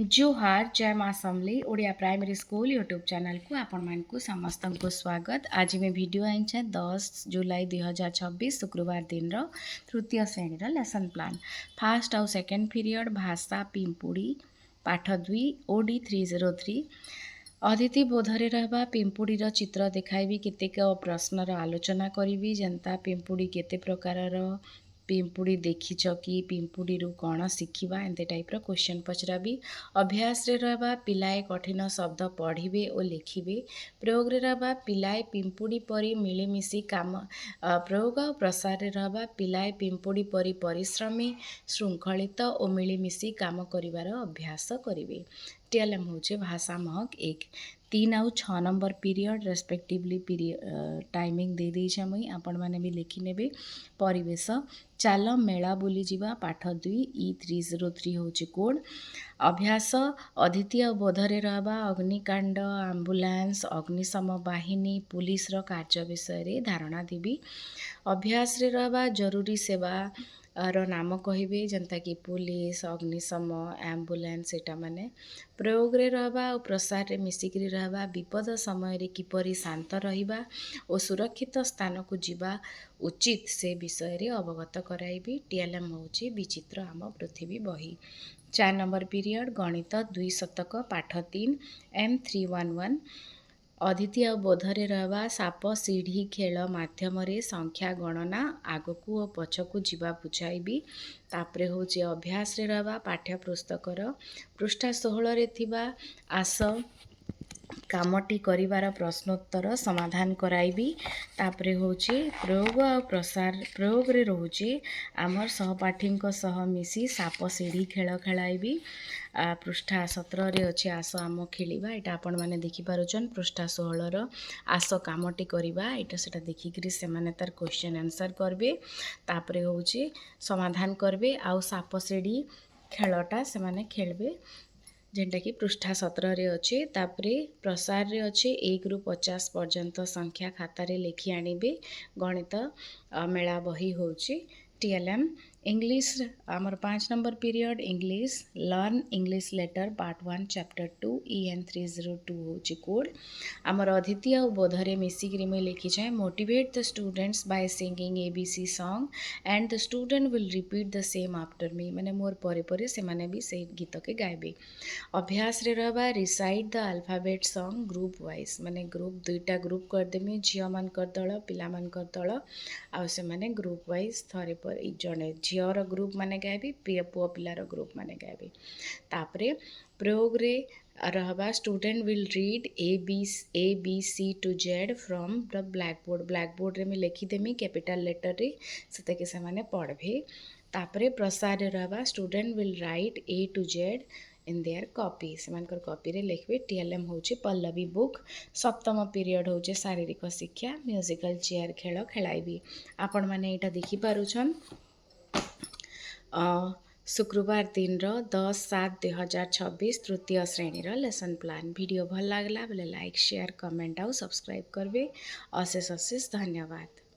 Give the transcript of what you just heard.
जोहार जय माँ Samalei Odia primary school YouTube channel को आपण मानकु समस्त को स्वागत। आज मैं वीडियो आई 10 जुलाई 2026 शुक्रवार दिन तृतीय श्रेणी लेसन प्लान फास्ट आउ सेकेंड पीरियड भाषा पिंपुड़ी पाठ 2 ओडी 303 अतिथि बोधरे रहबा पिंपुड़ी चित्र देखाइबी केतेक प्रश्नर आलोचना करी जनता पिंपुड़ी केते प्रकार पिंपुड़ी देखिछ कि पिंपुड़ी कौन शिखा एंते टाइप्र क्वेश्चन पचराबी। अभ्यास रे रहबा पिलाए कठिन शब्द पढ़िबे और लिखिबे। प्रयोग रे रहबा पिलाए पिंपुड़ी परी मिलीमिशी काम प्रयोग और प्रसार रे रहबा पिलाए पिंपुड़ी परी परिश्रमी श्रृंखलित और मिलीमिशी काम करिवार अभ्यास करिवे। टीएलएम होचे भाषा महक 1 3 आउ 6 नंबर पीरियड रेस्पेक्टिवली टाइमिंग दे देइछे मुई आपण माने भी लिखि नेबे। परिवेश चाल मेला बुली जीवा पाठ 2 E303 होची कोड। अभ्यास अद्वितीय बोधरे रहबा अग्निकांड आम्बुलांस अग्निशम बाहिनी पुलिस रो कार्य विषय धारणा देबी। अभ्यास रे रहबा जरूरी सेवा रो नाम कहिबे जनता कि पुलिस अग्निशम एम्बुलेंस एटा माने। प्रयोग रे रहबा और प्रसार रे मिसिकरी रहबा विपद समय रे किपरि शांत रहिबा और सुरक्षित स्थान को जीवा उचित से विषय रे अवगत कराइबी। टीएलएम होची विचित्र आम पृथ्वी बही। 4 नंबर पीरियड गणित 2 शतक पाठ 3 M311 अद्वितीय बोधरे रहबा साप सीढ़ी खेल माध्यम संख्या गणना आगकू और पछकू जीवा बुझाइबी। तापरे होची अभ्यास रे रहबा पाठ्य पुस्तकर पृष्ठा 16 रे थिबा आस कामटी करिवार प्रश्नोत्तर समाधान कराइबी। तापरे होची प्रयोग और प्रसार प्रयोग रे रोचे आमर सहपाठी सह मिसी साप सीढ़ी खेल खेलाइबी। पृष्ठा 17 रे अच्छे आस आम खेलिबा एटा आपण माने देखि पारुछन। पृष्ठा 16 रो आस कामटी करिबा एटा सेटा देखिकरी से माने तार क्वेश्चन आंसर करबे। तापरे होची समाधान करबे आउ साप सीढ़ी खेलटा से माने खेलबे जेनटा कि पृष्ठा 17 रे अच्छे। तापरे प्रसार रे अच्छे 1 रु 50 पर्यंत संख्या खाता रे लिखि आनिबे। गणित मेला बही होची। टीएलएम इंग्लिश आमर 5 number period English learn English letter part 1 chapter 2 EN302 होची कोड। आमर अद्वितीय बोधरे मिसिकरी में लिखी जाए motivate the students by singing ABC song and the student will repeat the same after me माने मोर परे परे से माने भी से गीत के गाइबे। अभ्यास रे रहबा recite the alphabet song group wise माने ग्रुप दुईटा ग्रुप कर देमी झियो मान कर दल पिला मान कर दल आ से माने ग्रुप वाइज थरे पर जने झियोर ग्रुप माने गाइबे पुओ पिलार ग्रुप माने गाइबे। तापरे प्रयोग रे रहबा student will read A B C to Z from the black board रे में लिखि देमी कैपिटल लेटर रे सेते के से माने पढ़बे। तापरे प्रसार रे रहबा student will write A to Z in their copy सेमानकर कॉपी रे लिखबे। टीएलएम होचे पल्लवी बुक। सप्तम पीरियड होचे शारीरिक शिक्षा म्यूजिकल चेयर खेल खेलाइबी। आपण माने एटा देखि पारुछन शुक्रवार दिन 10/7/2026 तृतीय श्रेणी लेसन प्लान। वीडियो भल लागला बोले लाइक शेयर कमेंट आउ सब्सक्राइब करबे। अशेष अशेष धन्यवाद।